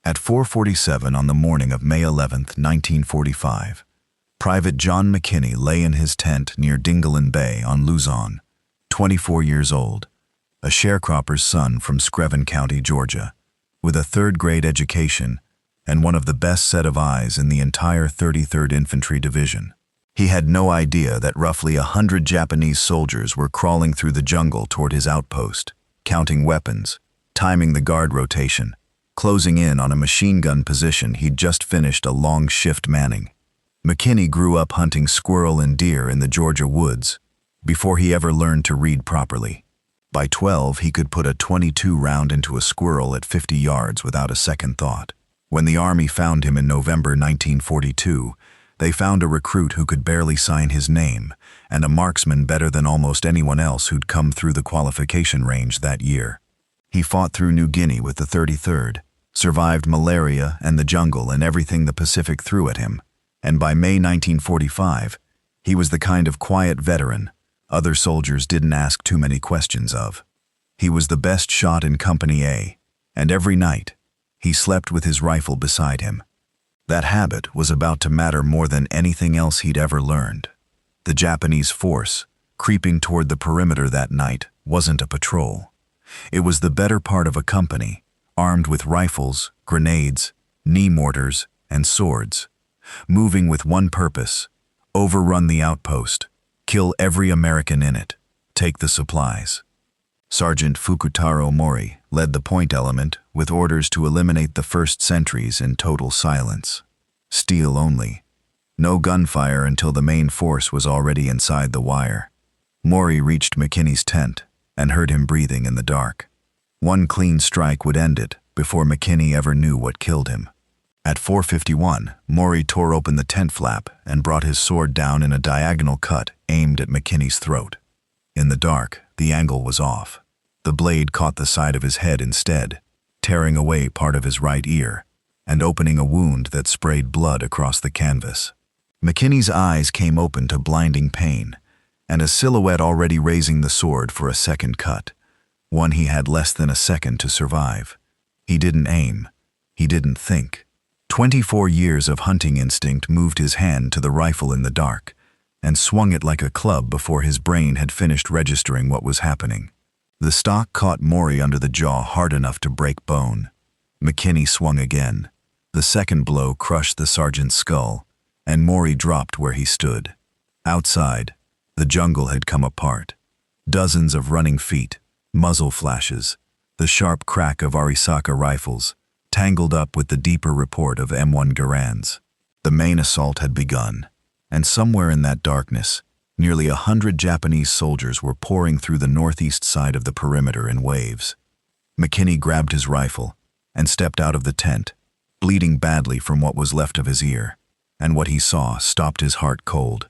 At 4:47 on the morning of May 11, 1945, Private John McKinney lay in his tent near Dingalan Bay on Luzon, 24 years old, a sharecropper's son from Screven County, Georgia, with a third-grade education and one of the best set of eyes in the entire 33rd Infantry Division. He had no idea that roughly 100 Japanese soldiers were crawling through the jungle toward his outpost, counting weapons, timing the guard rotation, closing in on a machine gun position he'd just finished a long shift manning. McKinney grew up hunting squirrel and deer in the Georgia woods before he ever learned to read properly. By 12, he could put a .22 round into a squirrel at 50 yards without a second thought. When the Army found him in November 1942, they found a recruit who could barely sign his name and a marksman better than almost anyone else who'd come through the qualification range that year. He fought through New Guinea with the 33rd, survived malaria and the jungle and everything the Pacific threw at him, and by May 1945, he was the kind of quiet veteran other soldiers didn't ask too many questions of. He was the best shot in Company A, and every night, he slept with his rifle beside him. That habit was about to matter more than anything else he'd ever learned. The Japanese force, creeping toward the perimeter that night, wasn't a patrol. It was the better part of a company, armed with rifles, grenades, knee mortars, and swords, moving with one purpose: overrun the outpost, kill every American in it, take the supplies. Sergeant Fukutaro Mori led the point element with orders to eliminate the first sentries in total silence. Steel only. No gunfire until the main force was already inside the wire. Mori reached McKinney's tent and heard him breathing in the dark. One clean strike would end it before McKinney ever knew what killed him. At 4:51, Mori tore open the tent flap and brought his sword down in a diagonal cut aimed at McKinney's throat. In the dark, the angle was off. The blade caught the side of his head instead, tearing away part of his right ear and opening a wound that sprayed blood across the canvas. McKinney's eyes came open to blinding pain, and a silhouette already raising the sword for a second cut, one he had less than a second to survive. He didn't aim. He didn't think. 24 years of hunting instinct moved his hand to the rifle in the dark and swung it like a club before his brain had finished registering what was happening. The stock caught Mori under the jaw hard enough to break bone. McKinney swung again. The second blow crushed the sergeant's skull, and Mori dropped where he stood. Outside, the jungle had come apart. Dozens of running feet, muzzle flashes, the sharp crack of Arisaka rifles, tangled up with the deeper report of M1 Garands. The main assault had begun, and somewhere in that darkness, nearly 100 Japanese soldiers were pouring through the northeast side of the perimeter in waves. McKinney grabbed his rifle and stepped out of the tent, bleeding badly from what was left of his ear, and what he saw stopped his heart cold.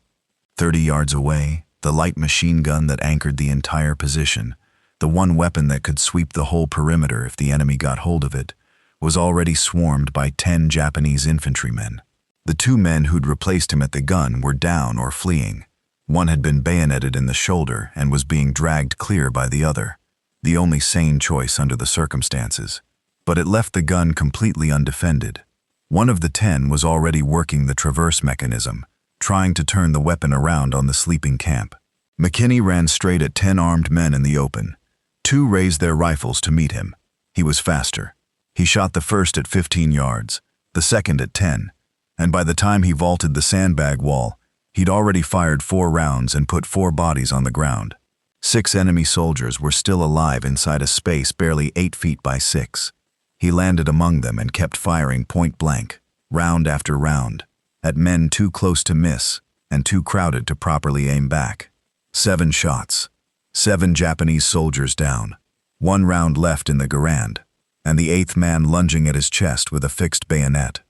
30 yards away, the light machine gun that anchored the entire position, the one weapon that could sweep the whole perimeter if the enemy got hold of it, was already swarmed by 10 Japanese infantrymen. The two men who'd replaced him at the gun were down or fleeing. One had been bayoneted in the shoulder and was being dragged clear by the other, the only sane choice under the circumstances. But it left the gun completely undefended. One of the 10 was already working the traverse mechanism, trying to turn the weapon around on the sleeping camp. McKinney ran straight at 10 armed men in the open. 2 raised their rifles to meet him. He was faster. He shot the first at 15 yards, the second at 10, and by the time he vaulted the sandbag wall, he'd already fired 4 rounds and put 4 bodies on the ground. 6 enemy soldiers were still alive inside a space barely 8 feet by 6. He landed among them and kept firing point blank, round after round, at men too close to miss and too crowded to properly aim back. 7 shots. 7 Japanese soldiers down. 1 round left in the Garand, and the 8th man lunging at his chest with a fixed bayonet.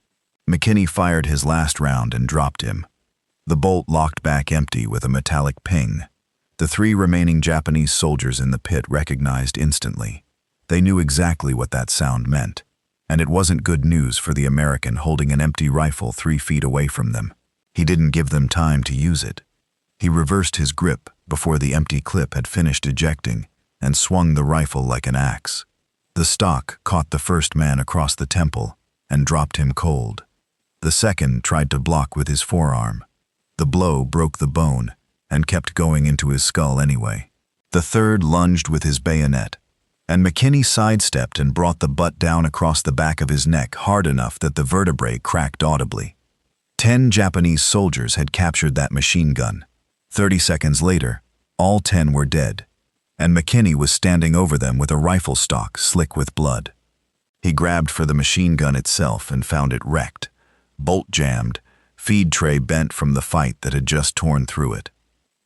McKinney fired his last round and dropped him. The bolt locked back empty with a metallic ping. The 3 remaining Japanese soldiers in the pit recognized instantly. They knew exactly what that sound meant, and it wasn't good news for the American holding an empty rifle 3 feet away from them. He didn't give them time to use it. He reversed his grip before the empty clip had finished ejecting and swung the rifle like an axe. The stock caught the first man across the temple, and dropped him cold. The second tried to block with his forearm. The blow broke the bone and kept going into his skull anyway. The third lunged with his bayonet, and McKinney sidestepped and brought the butt down across the back of his neck hard enough that the vertebrae cracked audibly. 10 Japanese soldiers had captured that machine gun. 30 seconds later, all 10 were dead, and McKinney was standing over them with a rifle stock slick with blood. He grabbed for the machine gun itself and found it wrecked, bolt jammed, feed tray bent from the fight that had just torn through it.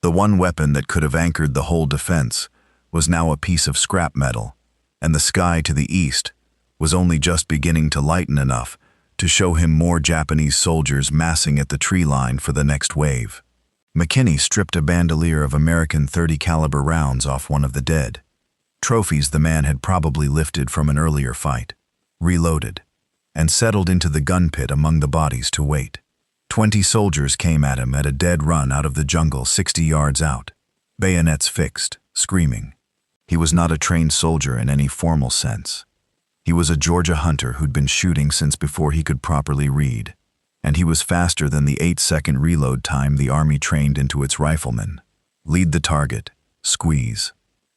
The one weapon that could have anchored the whole defense was now a piece of scrap metal, and the sky to the east was only just beginning to lighten enough to show him more Japanese soldiers massing at the tree line for the next wave. McKinney stripped a bandolier of American .30 caliber rounds off one of the dead, trophies the man had probably lifted from an earlier fight, reloaded, and settled into the gun pit among the bodies to wait. 20 soldiers came at him at a dead run out of the jungle 60 yards out, bayonets fixed, screaming. He was not a trained soldier in any formal sense. He was a Georgia hunter who'd been shooting since before he could properly read, and he was faster than the 8-second reload time the Army trained into its riflemen. Lead the target, squeeze.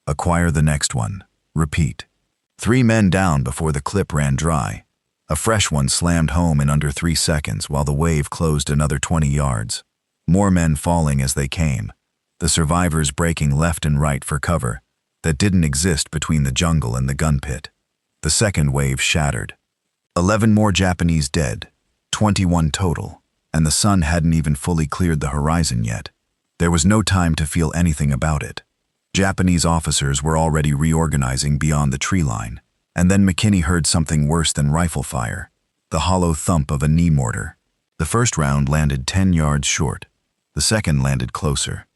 Acquire the next one, repeat. 3 men down before the clip ran dry. A fresh one slammed home in under 3 seconds while the wave closed another 20 yards. More men falling as they came, the survivors breaking left and right for cover that didn't exist between the jungle and the gun pit. The second wave shattered. 11 more Japanese dead, 21 total, and the sun hadn't even fully cleared the horizon yet. There was no time to feel anything about it. Japanese officers were already reorganizing beyond the tree line. And then McKinney heard something worse than rifle fire, the hollow thump of a knee mortar. The first round landed 10 yards short. The second landed closer.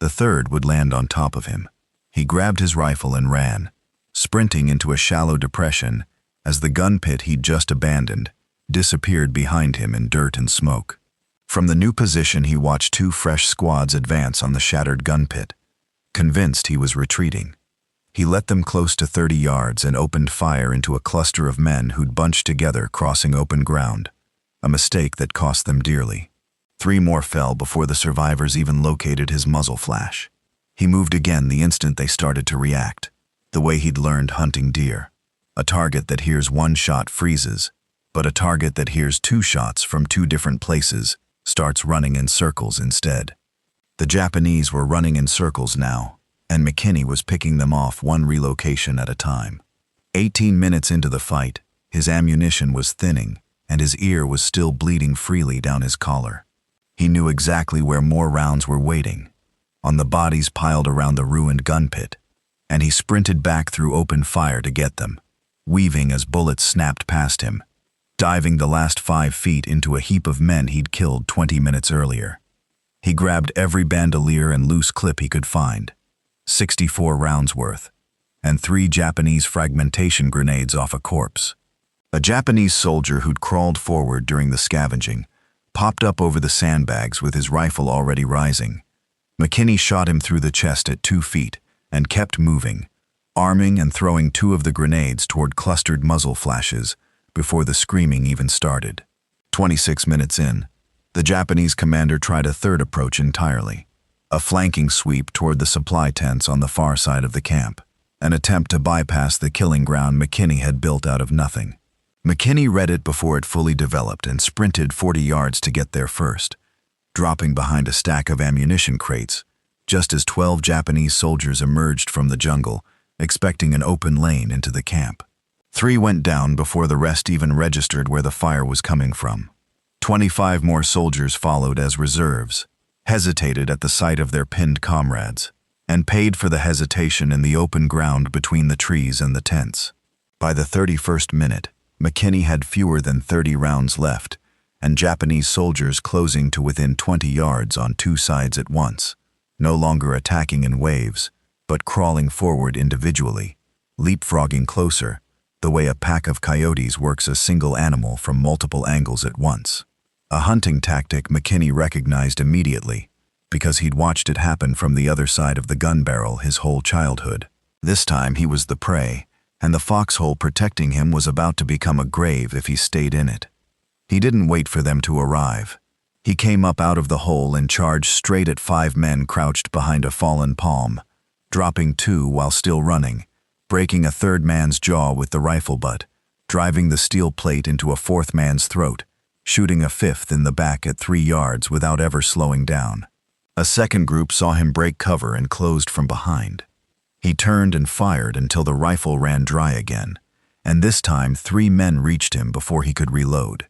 The third would land on top of him. He grabbed his rifle and ran, sprinting into a shallow depression as the gun pit he'd just abandoned disappeared behind him in dirt and smoke. From the new position, he watched 2 fresh squads advance on the shattered gun pit, convinced he was retreating. He let them close to 30 yards and opened fire into a cluster of men who'd bunched together crossing open ground, a mistake that cost them dearly. 3 more fell before the survivors even located his muzzle flash. He moved again the instant they started to react, the way he'd learned hunting deer. A target that hears 1 shot freezes, but a target that hears 2 shots from 2 different places starts running in circles instead. The Japanese were running in circles now, and McKinney was picking them off 1 relocation at a time. 18 minutes into the fight, his ammunition was thinning, and his ear was still bleeding freely down his collar. He knew exactly where more rounds were waiting, on the bodies piled around the ruined gun pit, and he sprinted back through open fire to get them, weaving as bullets snapped past him, diving the last 5 feet into a heap of men he'd killed 20 minutes earlier. He grabbed every bandolier and loose clip he could find, 64 rounds worth, and 3 Japanese fragmentation grenades off a corpse. A Japanese soldier who'd crawled forward during the scavenging popped up over the sandbags with his rifle already rising. McKinney shot him through the chest at 2 feet and kept moving, arming and throwing 2 of the grenades toward clustered muzzle flashes before the screaming even started. 26 minutes in, the Japanese commander tried a third approach entirely. A flanking sweep toward the supply tents on the far side of the camp, an attempt to bypass the killing ground McKinney had built out of nothing. McKinney read it before it fully developed and sprinted 40 yards to get there first, dropping behind a stack of ammunition crates, just as 12 Japanese soldiers emerged from the jungle, expecting an open lane into the camp. 3 went down before the rest even registered where the fire was coming from. 25 more soldiers followed as reserves, hesitated at the sight of their pinned comrades, and paid for the hesitation in the open ground between the trees and the tents. By the 31st minute, McKinney had fewer than 30 rounds left, and Japanese soldiers closing to within 20 yards on 2 sides at once, no longer attacking in waves, but crawling forward individually, leapfrogging closer, the way a pack of coyotes works a single animal from multiple angles at once. A hunting tactic McKinney recognized immediately, because he'd watched it happen from the other side of the gun barrel his whole childhood. This time he was the prey, and the foxhole protecting him was about to become a grave if he stayed in it. He didn't wait for them to arrive. He came up out of the hole and charged straight at 5 men crouched behind a fallen palm, dropping 2 while still running, breaking a 3rd man's jaw with the rifle butt, driving the steel plate into a 4th man's throat, shooting a 5th in the back at 3 yards without ever slowing down. A second group saw him break cover and closed from behind. He turned and fired until the rifle ran dry again, and this time 3 men reached him before he could reload.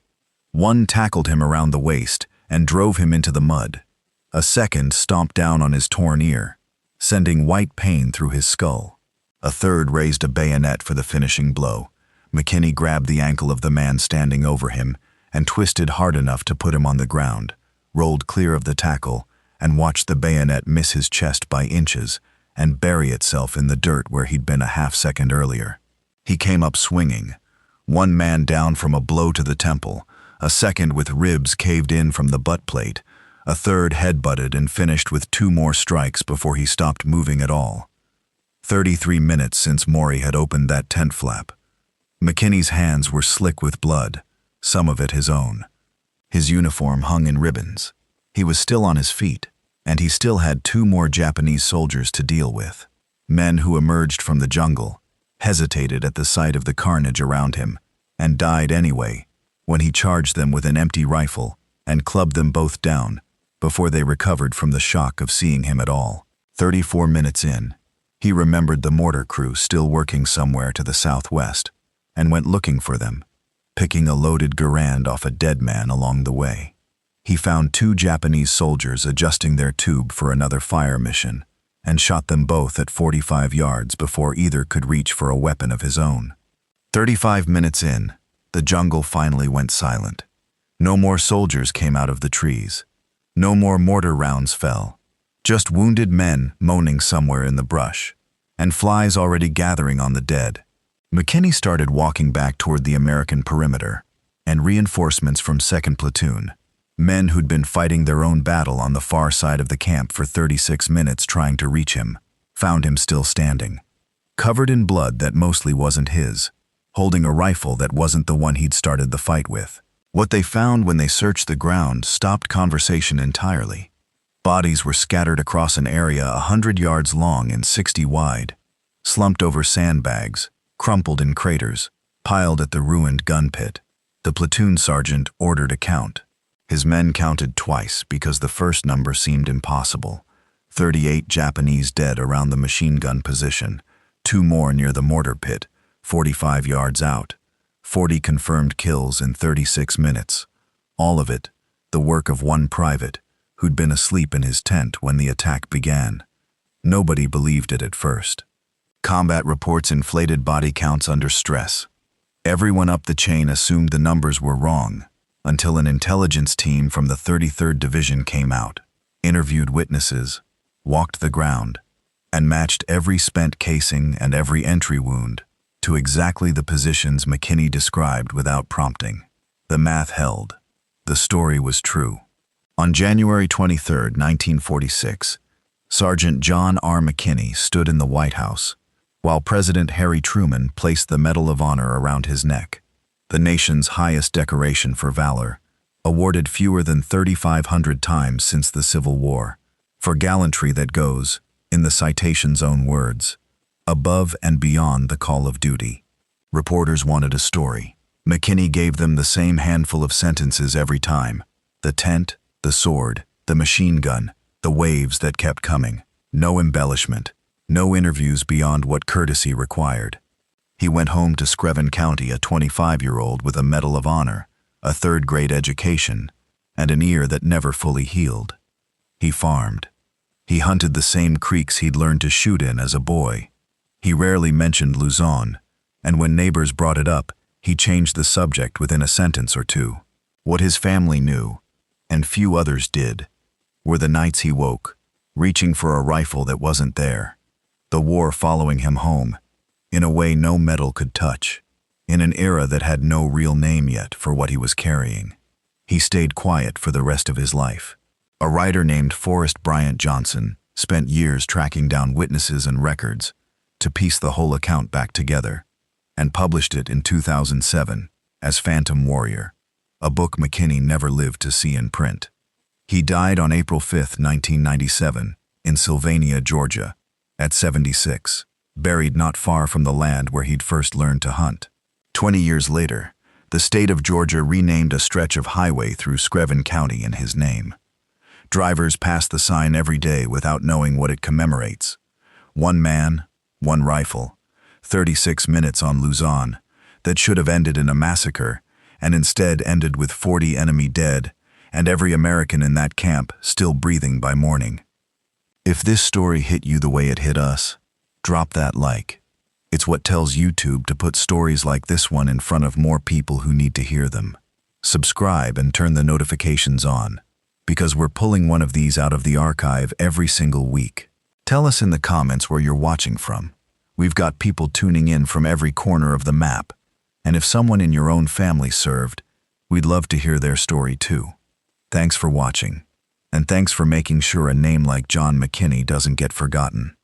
One tackled him around the waist and drove him into the mud. A second stomped down on his torn ear, sending white pain through his skull. A third raised a bayonet for the finishing blow. McKinney grabbed the ankle of the man standing over him and twisted hard enough to put him on the ground, rolled clear of the tackle, and watched the bayonet miss his chest by inches and bury itself in the dirt where he'd been a half-second earlier. He came up swinging, 1 man down from a blow to the temple, a second with ribs caved in from the butt plate, a third head-butted and finished with 2 more strikes before he stopped moving at all. 33 minutes since Maury had opened that tent flap. McKinney's hands were slick with blood, some of it his own. His uniform hung in ribbons. He was still on his feet, and he still had 2 more Japanese soldiers to deal with. Men who emerged from the jungle, hesitated at the sight of the carnage around him, and died anyway when he charged them with an empty rifle and clubbed them both down before they recovered from the shock of seeing him at all. 34 minutes in, he remembered the mortar crew still working somewhere to the southwest and went looking for them, picking a loaded Garand off a dead man along the way. He found 2 Japanese soldiers adjusting their tube for another fire mission and shot them both at 45 yards before either could reach for a weapon of his own. 35 minutes in, the jungle finally went silent. No more soldiers came out of the trees. No more mortar rounds fell. Just wounded men moaning somewhere in the brush, and flies already gathering on the dead. McKinney started walking back toward the American perimeter, and reinforcements from 2nd Platoon, men who'd been fighting their own battle on the far side of the camp for 36 minutes trying to reach him, found him still standing, covered in blood that mostly wasn't his, holding a rifle that wasn't the one he'd started the fight with. What they found when they searched the ground stopped conversation entirely. Bodies were scattered across an area 100 yards long and 60 wide, slumped over sandbags, crumpled in craters, piled at the ruined gun pit. The platoon sergeant ordered a count. His men counted twice because the first number seemed impossible. 38 Japanese dead around the machine gun position, 2 more near the mortar pit, 45 yards out, 40 confirmed kills in 36 minutes. All of it, the work of 1 private, who'd been asleep in his tent when the attack began. Nobody believed it at first. Combat reports inflated body counts under stress. Everyone up the chain assumed the numbers were wrong, until an intelligence team from the 33rd Division came out, interviewed witnesses, walked the ground, and matched every spent casing and every entry wound to exactly the positions McKinney described without prompting. The math held. The story was true. On January 23, 1946, Sergeant John R. McKinney stood in the White House, while President Harry Truman placed the Medal of Honor around his neck, the nation's highest decoration for valor, awarded fewer than 3,500 times since the Civil War, for gallantry that goes, in the citation's own words, above and beyond the call of duty. Reporters wanted a story. McKinney gave them the same handful of sentences every time: the tent, the sword, the machine gun, the waves that kept coming. No embellishment, no interviews beyond what courtesy required. He went home to Screven County a 25-year-old with a Medal of Honor, a 3rd-grade education, and an ear that never fully healed. He farmed. He hunted the same creeks he'd learned to shoot in as a boy. He rarely mentioned Luzon, and when neighbors brought it up, he changed the subject within a sentence or 2. What his family knew, and few others did, were the nights he woke, reaching for a rifle that wasn't there, the war following him home, in a way no metal could touch, in an era that had no real name yet for what he was carrying. He stayed quiet for the rest of his life. A writer named Forrest Bryant Johnson spent years tracking down witnesses and records to piece the whole account back together. and published it in 2007 as Phantom Warrior, a book McKinney never lived to see in print. He died on April 5, 1997, in Sylvania, Georgia, at 76, buried not far from the land where he'd first learned to hunt. 20 years later, the state of Georgia renamed a stretch of highway through Screven County in his name. Drivers pass the sign every day without knowing what it commemorates. One man, one rifle, 36 minutes on Luzon, that should have ended in a massacre, and instead ended with 40 enemy dead, and every American in that camp still breathing by morning. If this story hit you the way it hit us, drop that like. It's what tells YouTube to put stories like this one in front of more people who need to hear them. Subscribe and turn the notifications on, because we're pulling one of these out of the archive every single week. Tell us in the comments where you're watching from. We've got people tuning in from every corner of the map, and if someone in your own family served, we'd love to hear their story too. Thanks for watching, and thanks for making sure a name like John McKinney doesn't get forgotten.